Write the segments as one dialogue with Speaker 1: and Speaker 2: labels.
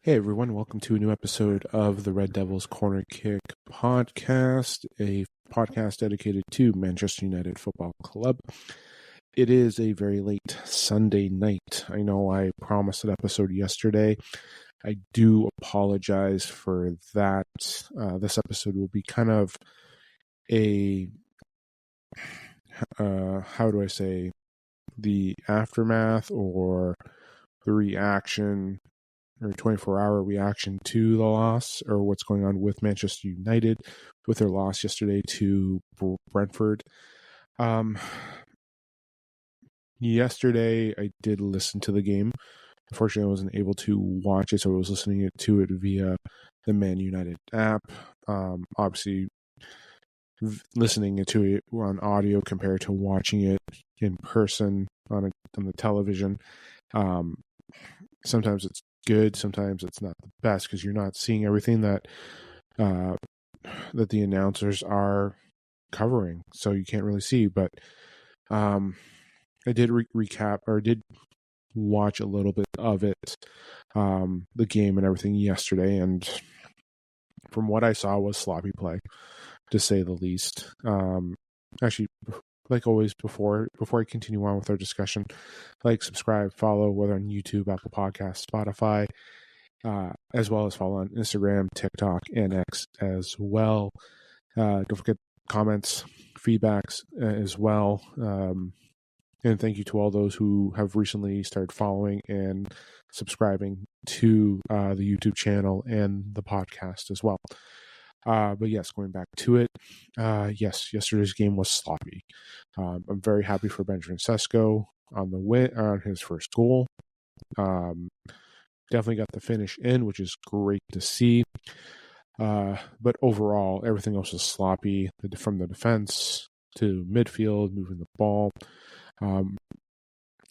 Speaker 1: Hey everyone, welcome to a new episode of the Red Devils Corner Kick podcast, a podcast dedicated to Manchester United Football Club. It is a very late Sunday night. I know I promised an episode yesterday. I do apologize for that. This episode will be kind of a, the aftermath or the reaction or 24-hour reaction to the loss, or what's going on with Manchester United with their loss yesterday to Brentford. Yesterday, I did listen to the game. Unfortunately, I wasn't able to watch it, so I was listening to it via the Man United app. Obviously, listening to it on audio compared to watching it in person on the television. Sometimes it's good, sometimes it's not the best because you're not seeing everything that the announcers are covering, so you can't really see. But I did recap, or did watch a little bit of it, the game and everything yesterday, and from what I saw was sloppy play, to say the least. Actually, like always, before I continue on with our discussion, like, subscribe, follow, whether on YouTube, Apple Podcasts, Spotify, as well as follow on Instagram, TikTok, and X as well. Don't forget comments, feedbacks as well. And thank you to all those who have recently started following and subscribing to the YouTube channel and the podcast as well. But yes, going back to it, yes, yesterday's game was sloppy. I'm very happy for Benjamin Sesko on the win, on his first goal. Definitely got the finish in, which is great to see. But overall, everything else was sloppy, from the defense to midfield, moving the ball.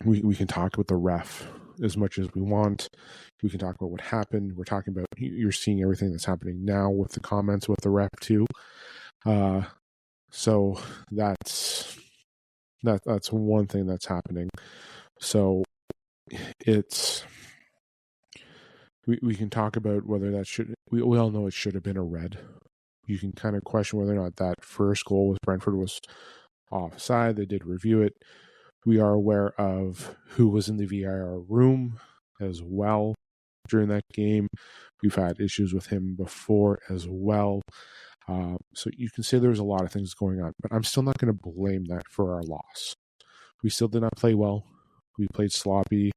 Speaker 1: We can talk about the ref as much as we want. We can talk about what happened. We're talking about, you're seeing everything that's happening now with the comments with the ref too. So that's one thing that's happening. So it's, we can talk about whether that should, we all know it should have been a red. You can kind of question whether or not that first goal with Brentford was offside. They did review it. We are aware of who was in the VAR room as well during that game. We've had issues with him before as well. So you can say there's a lot of things going on, but I'm still not going to blame that for our loss. We still did not play well. We played sloppy.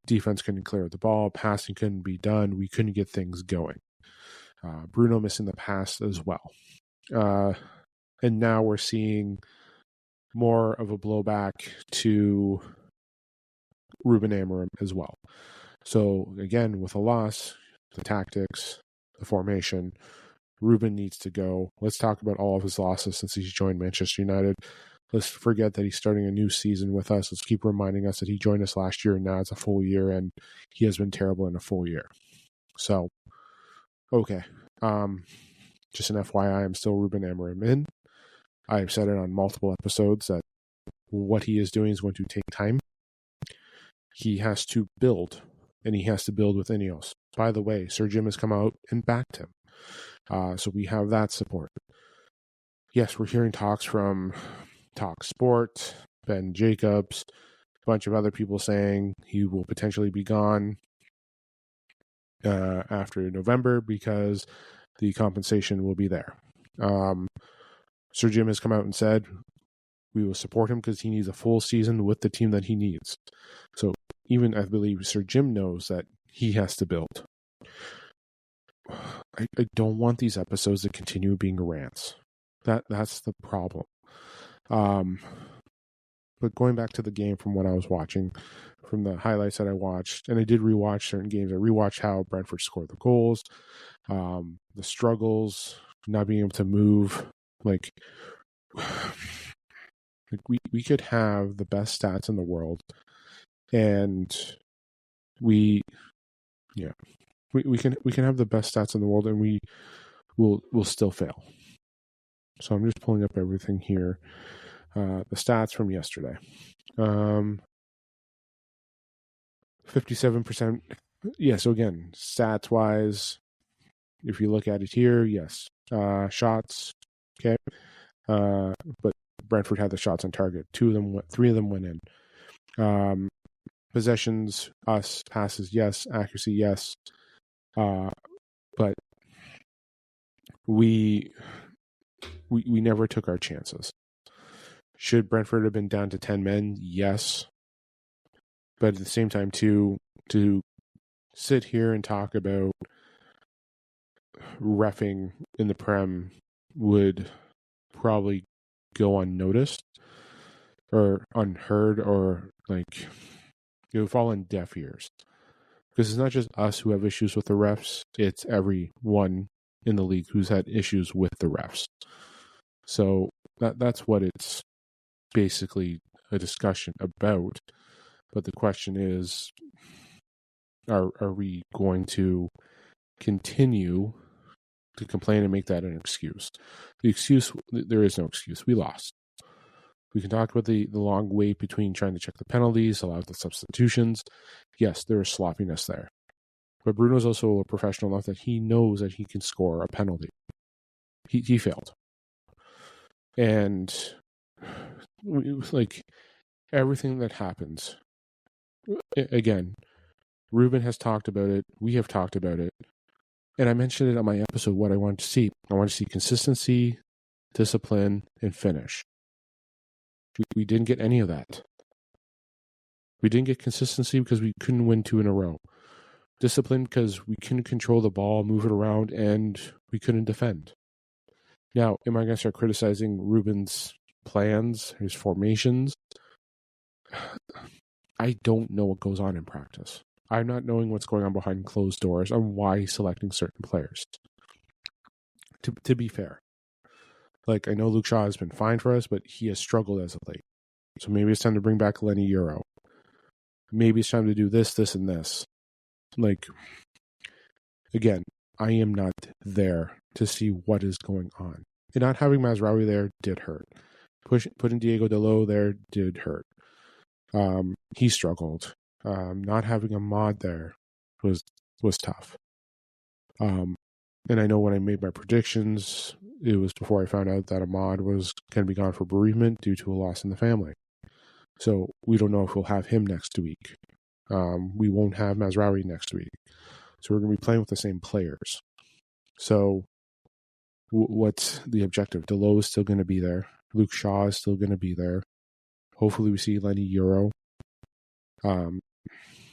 Speaker 1: Defense couldn't clear the ball. Passing couldn't be done. We couldn't get things going. Bruno missing the pass as well. And now we're seeing more of a blowback to Ruben Amorim as well. So again, with a loss, the tactics, the formation, Ruben needs to go. Let's talk about all of his losses since he's joined Manchester United. Let's forget that he's starting a new season with us. Let's keep reminding us that he joined us last year and now it's a full year, and he has been terrible in a full year. So, okay. Just an FYI, I'm still Ruben Amorim in. I've said it on multiple episodes that what he is doing is going to take time. He has to build, and he has to build with Ineos. By the way, Sir Jim has come out and backed him. So we have that support. Yes, we're hearing talks from Talk Sport, Ben Jacobs, a bunch of other people saying he will potentially be gone after November because the compensation will be there. Sir Jim has come out and said we will support him because he needs a full season with the team that he needs. So even, I believe, Sir Jim knows that he has to build. I don't want these episodes to continue being rants. That's the problem. But going back to the game, from what I was watching, from the highlights that I watched, and I did rewatch certain games. I rewatched how Brentford scored the goals, the struggles, not being able to move. Like we could have the best stats in the world, and we can have the best stats in the world, and we will still fail. So I'm just pulling up everything here. The stats from yesterday. 57% yeah, so again, stats wise, if you look at it here, yes, shots, okay, but Brentford had the shots on target. 3 of them went in. Possessions, us, passes, yes, accuracy, yes, but we never took our chances. Should Brentford have been down to 10 men? Yes, but at the same time, to sit here and talk about reffing in the Prem would probably go unnoticed or unheard, or like it would fall on deaf ears, because it's not just us who have issues with the refs, it's everyone in the league who's had issues with the refs. So that's what it's basically a discussion about. But the question is, are we going to continue to complain and make that an excuse? There is no excuse. We lost. We can talk about the long wait between trying to check the penalties, allow the substitutions. Yes, there is sloppiness there. But Bruno's also a professional enough that he knows that he can score a penalty. He failed. And like everything that happens, again, Ruben has talked about it. We have talked about it. And I mentioned it on my episode, what I wanted to see. I want to see consistency, discipline, and finish. We didn't get any of that. We didn't get consistency because we couldn't win 2 in a row. Discipline because we couldn't control the ball, move it around, and we couldn't defend. Now, am I going to start criticizing Ruben's plans, his formations? I don't know what goes on in practice. I'm not knowing what's going on behind closed doors on why he's selecting certain players. To be fair, like, I know Luke Shaw has been fine for us, but he has struggled as of late. So maybe it's time to bring back Lenny Euro. Maybe it's time to do this, and this. Like, again, I am not there to see what is going on. And not having Mazraoui there did hurt. Putting Diego Dalot there did hurt. He struggled. Not having a mod there was tough. And I know when I made my predictions, it was before I found out that Ahmad was going to be gone for bereavement due to a loss in the family. So we don't know if we'll have him next week. We won't have Mazraoui next week. So we're going to be playing with the same players. So what's the objective? Dalot is still going to be there. Luke Shaw is still going to be there. Hopefully we see Lenny Euro.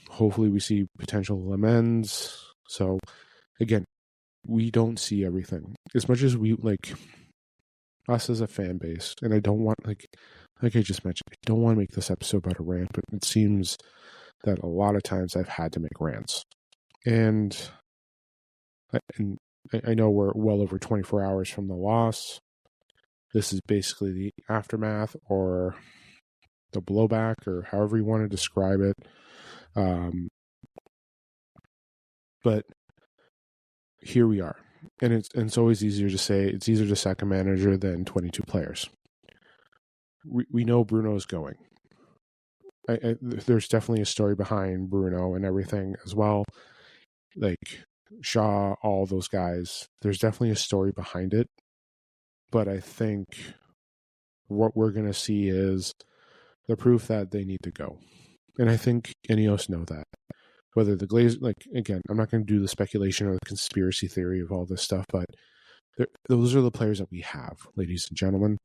Speaker 1: Hopefully we see potential Lamens. So again, we don't see everything. As much as we, like, us as a fan base, and I don't want, like I just mentioned, I don't want to make this episode about a rant, but it seems that a lot of times I've had to make rants. And I know we're well over 24 hours from the loss. This is basically the aftermath or the blowback, or however you want to describe it. But here we are. And it's always easier to say, it's easier to sack a manager than 22 players. We know Bruno's going. There's definitely a story behind Bruno and everything as well. Like Shaw, all those guys, there's definitely a story behind it. But I think what we're going to see is the proof that they need to go. And I think Ineos know that. Whether the Glazers, like, again, I'm not going to do the speculation or the conspiracy theory of all this stuff, but those are the players that we have, ladies and gentlemen.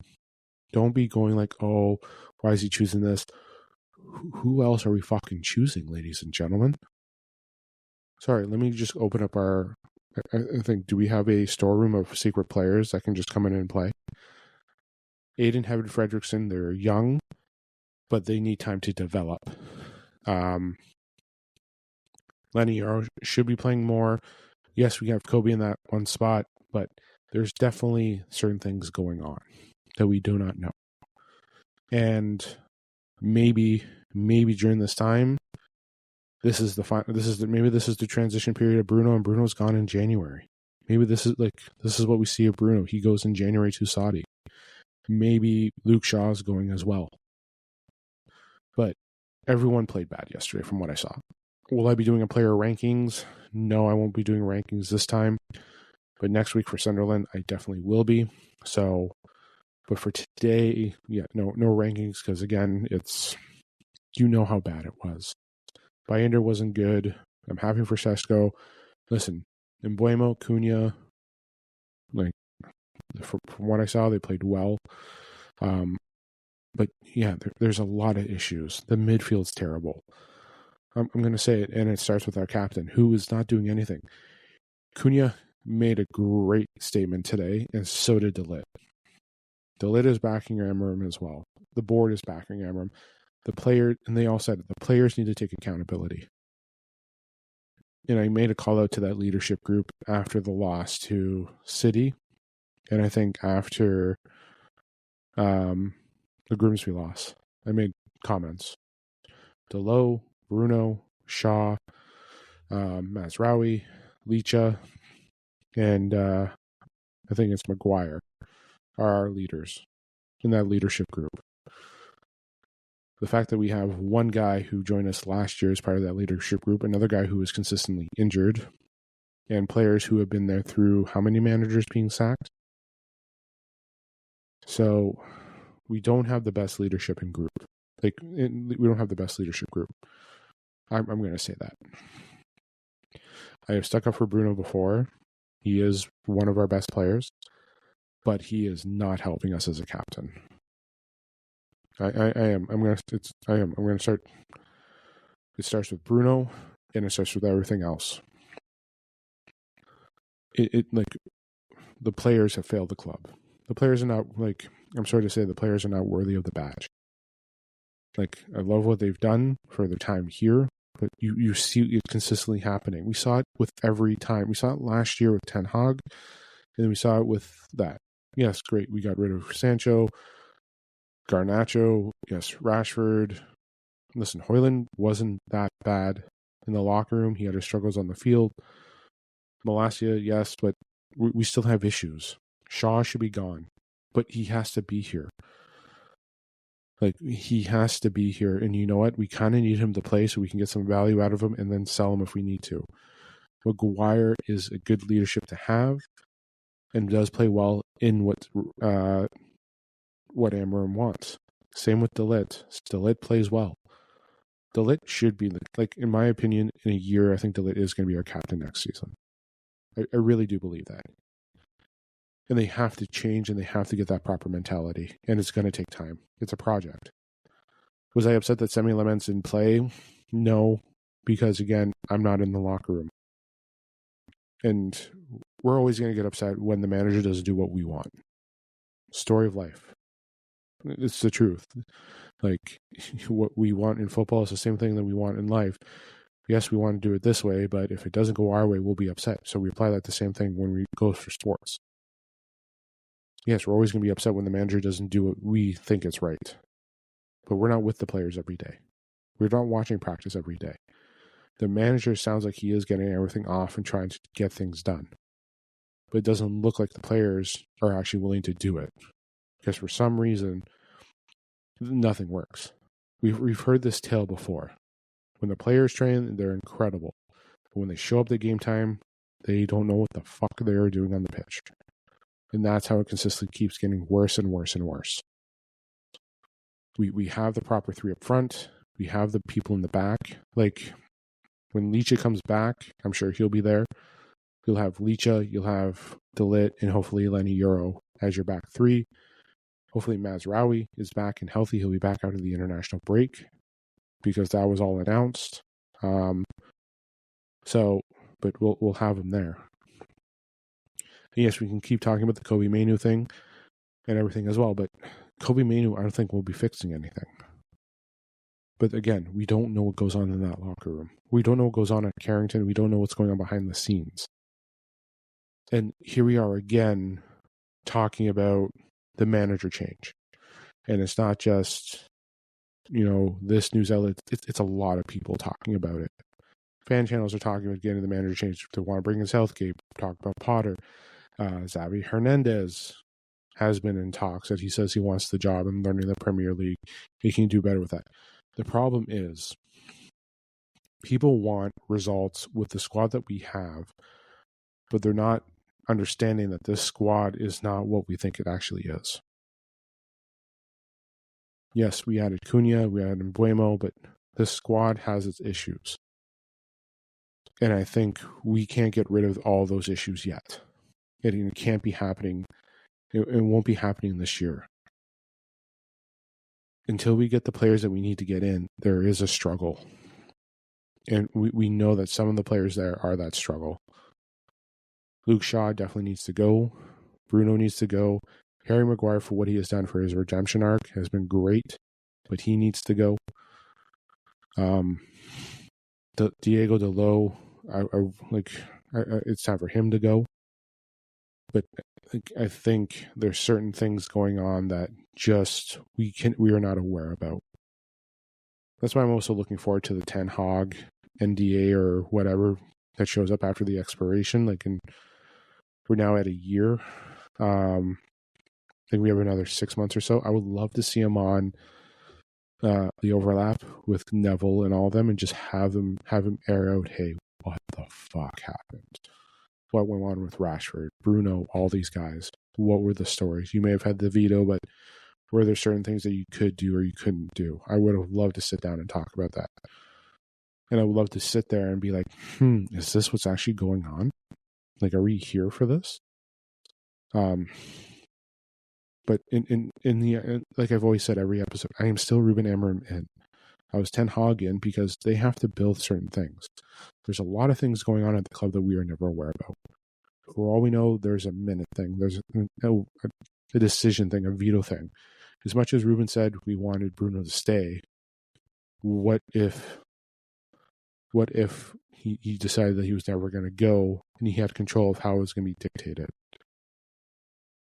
Speaker 1: Don't be going like, oh, why is he choosing this? Who else are we fucking choosing, ladies and gentlemen? Sorry, let me just open up I think, do we have a storeroom of secret players that can just come in and play? Aiden, Heaven, Fredrickson, they're young, but they need time to develop. Lenny should be playing more. Yes, we have Kobe in that one spot, but there's definitely certain things going on that we do not know. And maybe during this time, this is the transition period of Bruno, and Bruno's gone in January. Maybe this is what we see of Bruno. He goes in January to Saudi. Maybe Luke Shaw's going as well. But everyone played bad yesterday from what I saw. Will I be doing a player rankings? No, I won't be doing rankings this time. But next week for Sunderland, I definitely will be. So, but for today, no rankings because again, it's how bad it was. Bayender wasn't good. I'm happy for Sesko. Listen, Mbuemo, Cunha, from what I saw, they played well. But there's a lot of issues. The midfield's terrible. I'm going to say it, and it starts with our captain, who is not doing anything. Cunha made a great statement today, and so did De Ligt. De Ligt is backing Amorim as well. The board is backing Amorim. And they all said it, the players need to take accountability. And I made a call out to that leadership group after the loss to City, and I think after the Grimsby loss, I made comments. Delo, Bruno, Shaw, Mazraoui, Licha, and I think it's Maguire are our leaders in that leadership group. The fact that we have one guy who joined us last year as part of that leadership group, another guy who was consistently injured, and players who have been there through how many managers being sacked? So we don't have the best leadership in group. We don't have the best leadership group. I'm going to say that. I have stuck up for Bruno before. He is one of our best players, but he is not helping us as a captain. I am. I'm going to start. It starts with Bruno, and it starts with everything else. The players have failed the club. The players are not I'm sorry to say, the players are not worthy of the badge. I love what they've done for their time here, but you see it consistently happening. We saw it with every time. We saw it last year with Ten Hag, and then we saw it with that. Yes, great. We got rid of Sancho, Garnacho, yes, Rashford. Listen, Højlund wasn't that bad in the locker room. He had his struggles on the field. Malacia, yes, but we still have issues. Shaw should be gone, but he has to be here. He has to be here, and you know what? We kind of need him to play so we can get some value out of him and then sell him if we need to. Maguire is a good leadership to have and does play well in what Amorim wants. Same with De Ligt. De Ligt plays well. De Ligt should be, in my opinion, in a year, I think De Ligt is going to be our captain next season. I really do believe that. And they have to change, and they have to get that proper mentality. And it's going to take time. It's a project. Was I upset that Semi Laments didn't play? No, because again, I'm not in the locker room. And we're always going to get upset when the manager doesn't do what we want. Story of life. It's the truth. What we want in football is the same thing that we want in life. Yes, we want to do it this way, but if it doesn't go our way, we'll be upset. So we apply that the same thing when we go for sports. Yes, we're always going to be upset when the manager doesn't do what we think is right. But we're not with the players every day. We're not watching practice every day. The manager sounds like he is getting everything off and trying to get things done. But it doesn't look like the players are actually willing to do it. Because for some reason, nothing works. We've heard this tale before. When the players train, they're incredible. But when they show up at game time, they don't know what the fuck they are doing on the pitch. And that's how it consistently keeps getting worse and worse and worse. We have the proper three up front. We have the people in the back. When Licha comes back, I'm sure he'll be there. You'll have Licha, you'll have De Ligt, and hopefully Lenny Euro as your back three. Hopefully Mazraoui is back and healthy. He'll be back out of the international break because that was all announced. But we'll have him there. And yes, we can keep talking about the Kobe Mainoo thing and everything as well, but Kobe Mainoo, I don't think will be fixing anything. But again, we don't know what goes on in that locker room. We don't know what goes on at Carrington. We don't know what's going on behind the scenes. And here we are again talking about the manager change. And it's not just, this news outlet. It's a lot of people talking about it. Fan channels are talking about getting the manager change. They want to bring in Southgate, talk about Potter. Xavi Hernandez has been in talks that he says he wants the job and learning the Premier League. He can do better with that. The problem is People want results with the squad that we have, but they're not understanding that this squad is not what we think it actually is. Yes, we added Cunha, we added Mbuemo, but this squad has its issues. And I think we can't get rid of all those issues yet. It can't be happening. It won't be happening this year. Until we get the players that we need to get in, there is a struggle. And we know that some of the players there are that struggle. Luke Shaw definitely needs to go. Bruno needs to go. Harry Maguire, for what he has done for his redemption arc, has been great, but he needs to go. Diego Dalot, it's time for him to go. But I think there's certain things going on that just we are not aware about. That's why I'm also looking forward to the Ten Hag NDA or whatever that shows up after the expiration. We're now at a year. I think we have another 6 months or so. I would love to see him on the overlap with Neville and all of them, and just have him air out, hey, what the fuck happened? What went on with Rashford, Bruno, all these guys? What were the stories? You may have had the veto, but were there certain things that you could do or you couldn't do? I would have loved to sit down and talk about that. And I would love to sit there and be like, is this what's actually going on? Like, are we here for this? But in the like I've always said every episode, I am still Ruben Amorim in. I was Ten Hag in because they have to build certain things. There's a lot of things going on at the club that we are never aware about. For all we know, there's a minute thing. There's a decision thing, a veto thing. As much as Ruben said we wanted Bruno to stay, what if he decided that he was never going to go and he had control of how it was going to be dictated?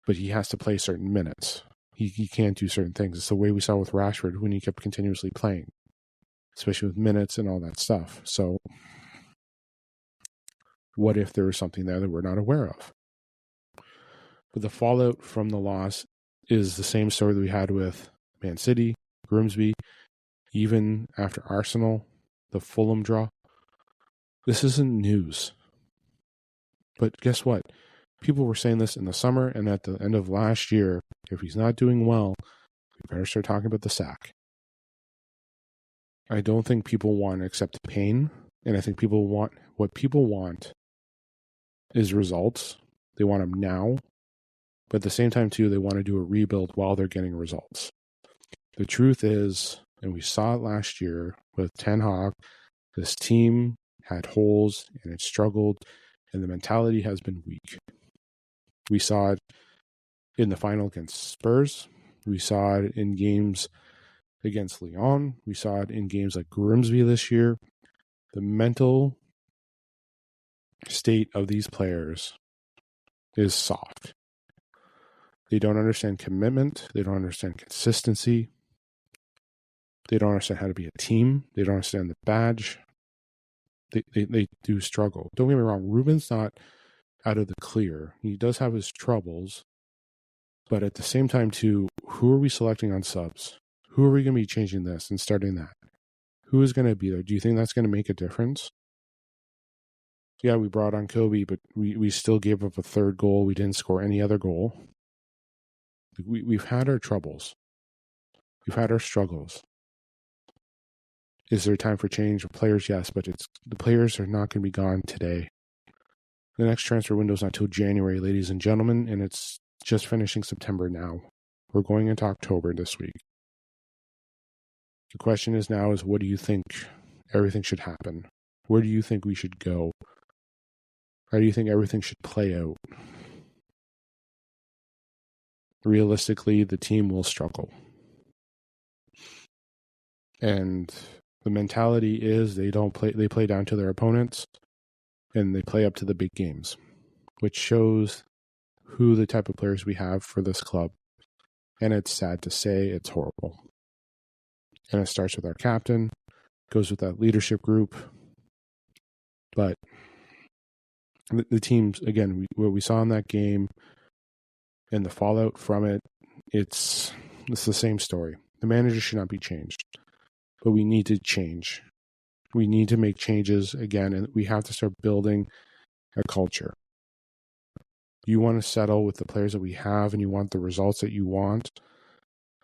Speaker 1: But he has to play certain minutes. He can't do certain things. It's the way we saw with Rashford when he kept continuously playing, especially with minutes and all that stuff. So what if there was something there that we're not aware of? But the fallout from the loss is the same story that we had with Man City, Grimsby, even after Arsenal, the Fulham draw. This isn't news. But guess what? People were saying this in the summer and at the end of last year. If he's not doing well, we better start talking about the sack. I don't think people want to accept pain, and I think what people want is results. They want them now, but at the same time too, they want to do a rebuild while they're getting results. The truth is, and we saw it last year with Ten Hag, this team had holes and it struggled, and the mentality has been weak. We saw it in the final against Spurs. We saw it in games against Lyon. We saw it in games like Grimsby this year. The mental state of these players is soft. They don't understand commitment. They don't understand consistency. They don't understand how to be a team. They don't understand the badge. They do struggle. Don't get me wrong. Ruben's not out of the clear. He does have his troubles. But at the same time, too, who are we selecting on subs? Who are we going to be changing this and starting that? Who is going to be there? Do you think that's going to make a difference? Yeah, we brought on Kobe, but we still gave up a third goal. We didn't score any other goal. We've had our troubles. We've had our struggles. Is there time for change of players? Yes, but the players are not going to be gone today. The next transfer window is not till January, ladies and gentlemen, and it's just finishing September now. We're going into October this week. The question is now what do you think everything should happen? Where do you think we should go? How do you think everything should play out? Realistically, the team will struggle. And the mentality is they play down to their opponents and they play up to the big games, which shows who the type of players we have for this club. And it's sad to say, it's horrible. And it starts with our captain, goes with that leadership group. But the teams, again, what we saw in that game and the fallout from it, it's the same story. The manager should not be changed. But we need to change. We need to make changes again, and we have to start building a culture. You want to settle with the players that we have and you want the results that you want.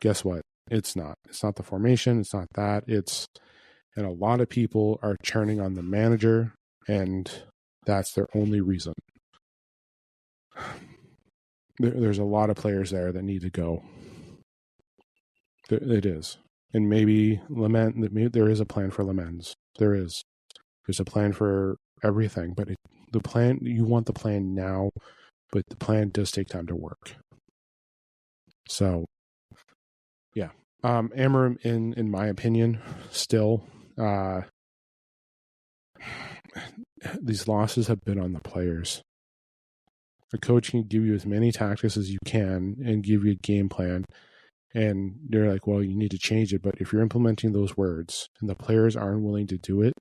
Speaker 1: Guess what? It's not. It's not the formation. It's not that. And a lot of people are turning on the manager, and that's their only reason. There's a lot of players there that need to go. It is. And maybe there is a plan for Lamens. There is. There's a plan for everything, but you want the plan now, but the plan does take time to work. So, yeah. Amorim, in my opinion, still, these losses have been on the players. A coach can give you as many tactics as you can and give you a game plan, and they're like, well, you need to change it. But if you're implementing those words and the players aren't willing to do it,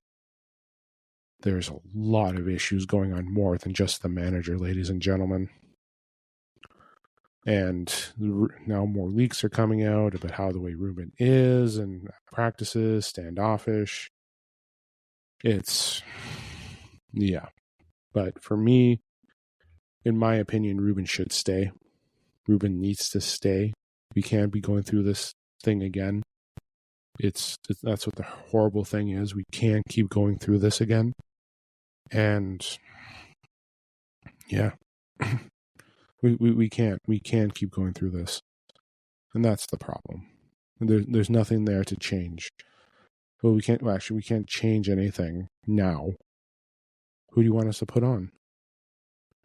Speaker 1: there's a lot of issues going on more than just the manager, ladies and gentlemen. And now more leaks are coming out about how the way Ruben is and practices, standoffish. Yeah. But for me, in my opinion, Ruben should stay. Ruben needs to stay. We can't be going through this thing again. That's what the horrible thing is. We can't keep going through this again. And yeah, we can't keep going through this. And that's the problem. There's nothing there to change. Well, we can't change anything now. Who do you want us to put on?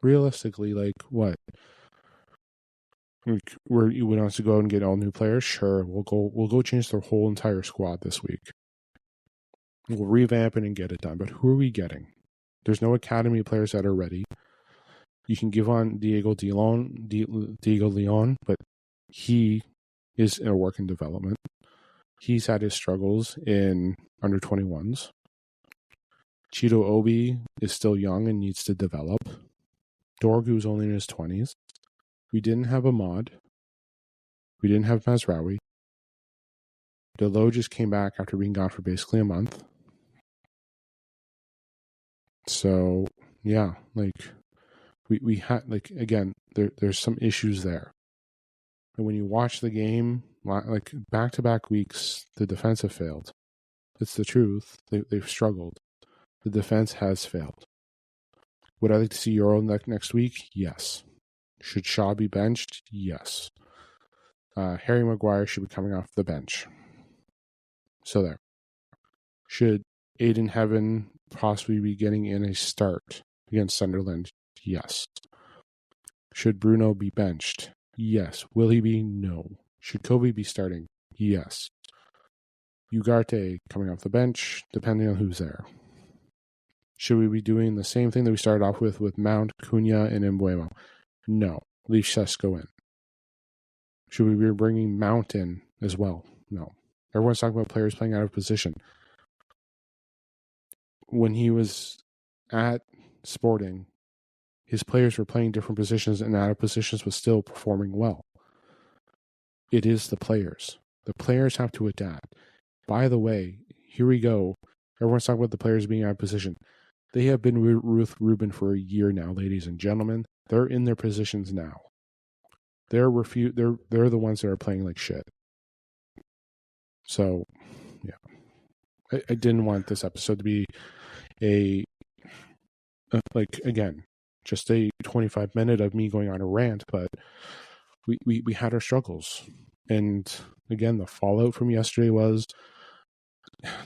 Speaker 1: Realistically, like what? You want us to go out and get all new players? Sure, we'll go change the whole entire squad this week. We'll revamp it and get it done. But who are we getting? There's no academy players that are ready. You can give on Diego Leon, but he is in a work in development. He's had his struggles in under 21s. Cheeto Obi is still young and needs to develop. Dorgu's only in his 20s. We didn't have Ahmad. We didn't have Mazraoui. Delo just came back after being gone for basically a month. So, yeah, like, we had, like, again, there's some issues there. And when you watch the game, like, back-to-back weeks, the defense have failed. It's the truth. They've struggled. The defense has failed. Would I like to see Euro next week? Yes. Should Shaw be benched? Yes. Harry Maguire should be coming off the bench. So there. Should Aiden Heaven possibly be getting in a start against Sunderland? Yes. Should Bruno be benched? Yes. Will he be? No. Should Kobe be starting? Yes. Ugarte coming off the bench, depending on who's there. Should we be doing the same thing that we started off with Mount, Cunha, and Mbuemo? No. Leave Sesko in. Should we be bringing Mount in as well? No. Everyone's talking about players playing out of position. When he was at Sporting, his players were playing different positions and out of positions was still performing well. It is the players. The players have to adapt. By the way, here we go. Everyone's talking about the players being out of position. They have been Ruth Ruben for a year now, ladies and gentlemen. They're in their positions now. They're the ones that are playing like shit. So, yeah. I didn't want this episode to be just a 25-minute of me going on a rant, but we had our struggles. And again, the fallout from yesterday was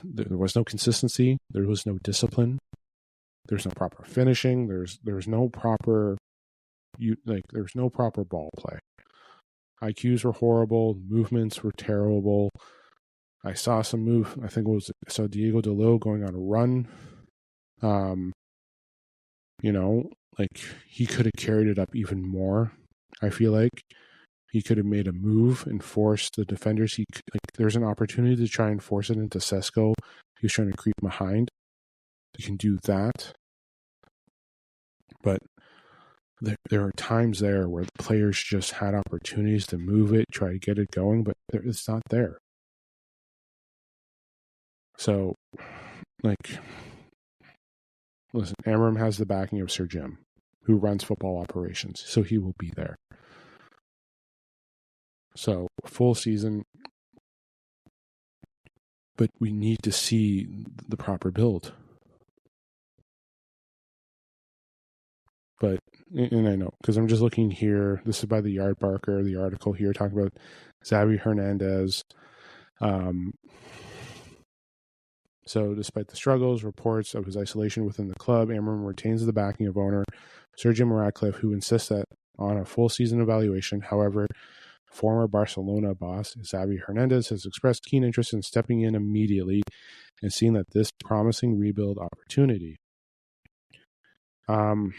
Speaker 1: there was no consistency, there was no discipline, there's no proper finishing, there's no proper there's no proper ball play. IQs were horrible, movements were terrible. I saw some move. I saw Diego Delo going on a run. He could have carried it up even more. I feel like he could have made a move and forced the defenders. There's an opportunity to try and force it into Sesko. He was trying to creep behind. You can do that, but there are times there where the players just had opportunities to move it, try to get it going, but it's not there. So, like, listen, Amorim has the backing of Sir Jim, who runs football operations, so he will be there. So, full season, but we need to see the proper build. But, and I know, because I'm just looking here, this is by the Yard Barker, the article here talking about Xavi Hernandez. So despite the struggles, reports of his isolation within the club, Amorim retains the backing of owner Sir Jim Ratcliffe, who insists that on a full season evaluation. However, former Barcelona boss Xavi Hernandez has expressed keen interest in stepping in immediately and seeing that this promising rebuild opportunity. And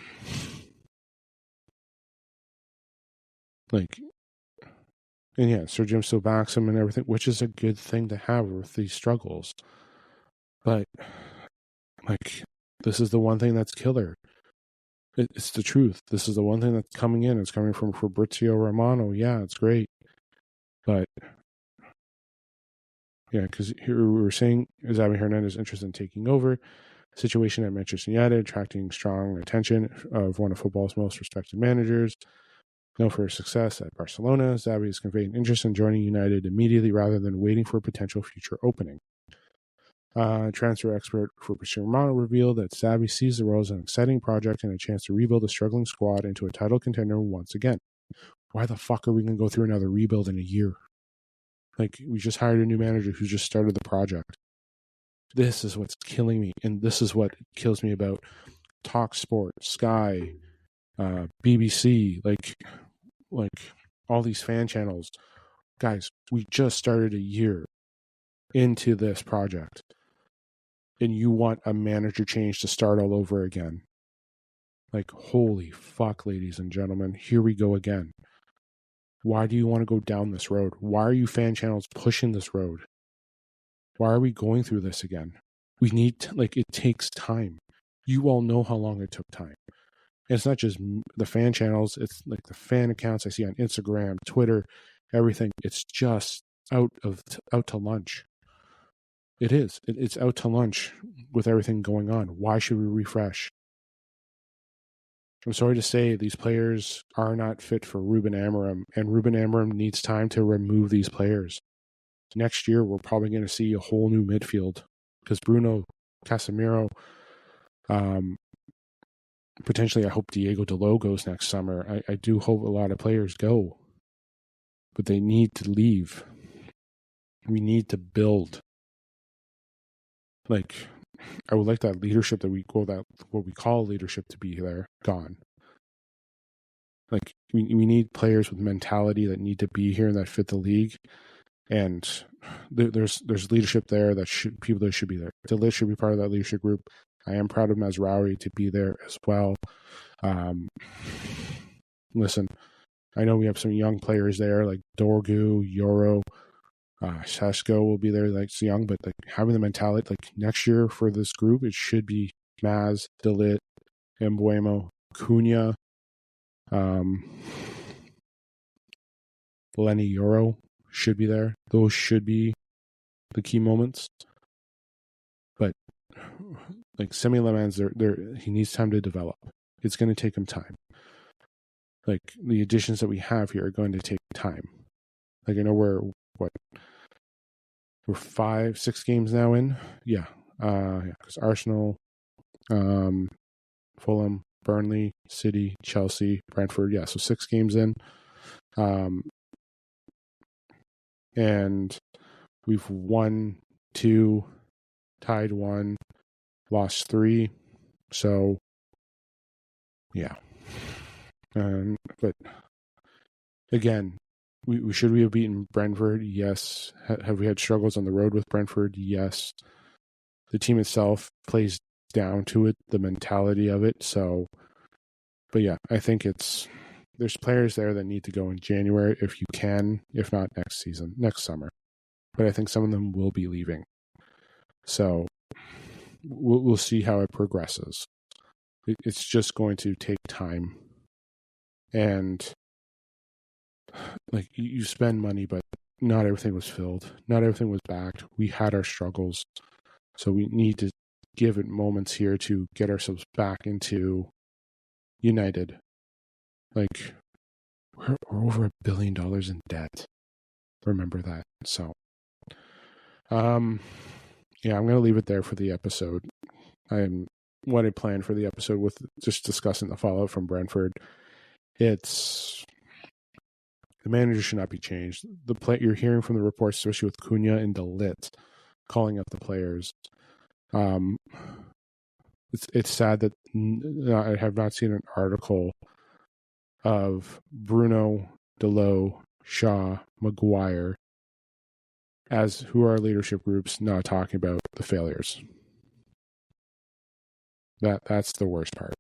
Speaker 1: yeah, Sir Jim still backs him and everything, which is a good thing to have with these struggles. But, this is the one thing that's killer. It's the truth. This is the one thing that's coming in. It's coming from Fabrizio Romano. Yeah, it's great. But, yeah, because here we were saying Xavi Hernandez interested in taking over. Situation at Manchester United, attracting strong attention of one of football's most respected managers. Known for his success at Barcelona, Xavi has conveyed an interest in joining United immediately rather than waiting for a potential future opening. Transfer expert Fabrizio Romano revealed that Xavi sees the role as an exciting project and a chance to rebuild a struggling squad into a title contender once again. Why the fuck are we going to go through another rebuild in a year? We just hired a new manager who just started the project. This is what's killing me, and this is what kills me about Talk Sport, Sky, BBC, like all these fan channels. Guys, we just started a year into this project, and you want a manager change to start all over again. Holy fuck, ladies and gentlemen, here we go again. Why do you want to go down this road? Why are you fan channels pushing this road? Why are we going through this again? We need to, it takes time. You all know how long it took time. And it's not just the fan channels, it's the fan accounts I see on Instagram, Twitter, everything. It's just out to lunch. It is. It's out to lunch with everything going on. Why should we refresh? I'm sorry to say these players are not fit for Ruben Amorim, and Ruben Amorim needs time to remove these players. Next year, we're probably going to see a whole new midfield because Bruno, Casemiro, potentially I hope Diego Dalot goes next summer. I do hope a lot of players go, but they need to leave. We need to build. I would like that leadership that what we call leadership to be there gone. We need players with mentality that need to be here and that fit the league. And there's leadership there people that should be there. Delit should be part of that leadership group. I am proud of Mazraoui to be there as well. Listen, I know we have some young players there like Dorgu, Yoro, Sesko will be there. It's young, but having the mentality, next year for this group, it should be Maz, Delit, Mbuemo, Cunha, Lenny Yoro should be there. Those should be the key moments. But Semi Lemans, he needs time to develop. It's going to take him time. The additions that we have here are going to take time. I know we're 5-6 games now in. Yeah. Because Arsenal, Fulham, Burnley, City, Chelsea, Brentford. Yeah, so 6 games in. And we've won 2, tied 1, lost 3. So, yeah. But again, should we have beaten Brentford? Yes. Have we had struggles on the road with Brentford? Yes. The team itself plays down to it, the mentality of it. So, but yeah, I think there's players there that need to go in January if you can, if not next summer. But I think some of them will be leaving. So we'll see how it progresses. It's just going to take time. And you spend money, but not everything was filled. Not everything was backed. We had our struggles. So we need to give it moments here to get ourselves back into United. Like, we're over $1 billion in debt. Remember that. So, yeah, I'm going to leave it there for the episode. What I planned for the episode with just discussing the fallout from Brentford. It's the manager should not be changed. You're hearing from the reports, especially with Cunha and De Ligt, calling up the players. It's sad that I have not seen an article of Bruno, Delot, Shaw, Maguire, as who are leadership groups, not talking about the failures. That's the worst part.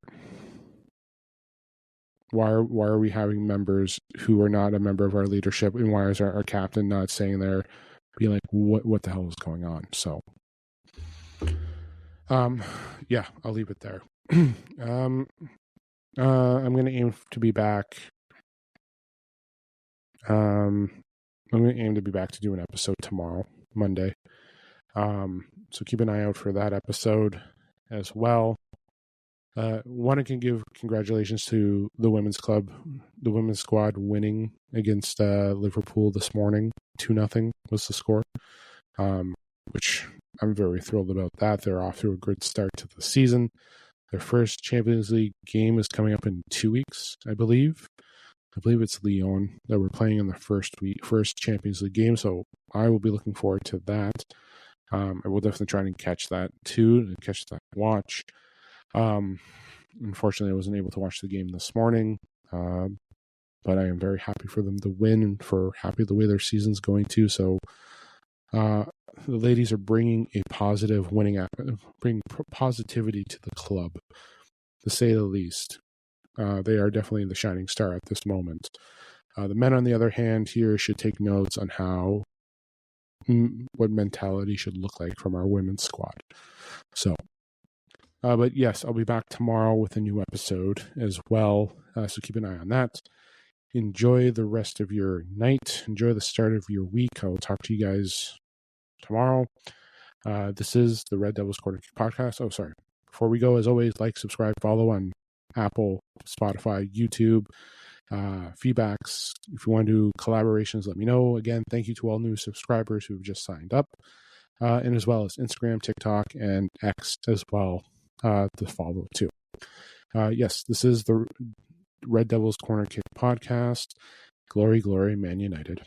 Speaker 1: Why are we having members who are not a member of our leadership, and why is our captain not saying there, being like, what the hell is going on? So, yeah, I'll leave it there. I'm going to aim to be back. I'm going to aim to be back to do an episode tomorrow, Monday. So keep an eye out for that episode as well. One can give congratulations to the women's club, the women's squad winning against Liverpool this morning. 2-0 was the score, which I'm very thrilled about that. They're off to a good start to the season. Their first Champions League game is coming up in 2 weeks, I believe. I believe it's Lyon that we're playing in the first Champions League game, so I will be looking forward to that. I will definitely try and catch that too, catch that watch. Unfortunately, I wasn't able to watch the game this morning, but I am very happy for them to win and happy the way their season's going too. So, the ladies are bringing a positive bringing positivity to the club, to say the least. They are definitely the shining star at this moment. The men, on the other hand, here should take notes on what mentality should look like from our women's squad. So, but yes, I'll be back tomorrow with a new episode as well. So keep an eye on that. Enjoy the rest of your night. Enjoy the start of your week. I will talk to you guys tomorrow. This is the Red Devils Corner Kick podcast. Oh, sorry. Before we go, as always, like, subscribe, follow on Apple, Spotify, YouTube. Feedbacks. If you want to do collaborations, let me know. Again, thank you to all new subscribers who have just signed up. And as well as Instagram, TikTok, and X as well to follow too. Yes, this is the Red Devils Corner Kick podcast. Glory, glory, Man United.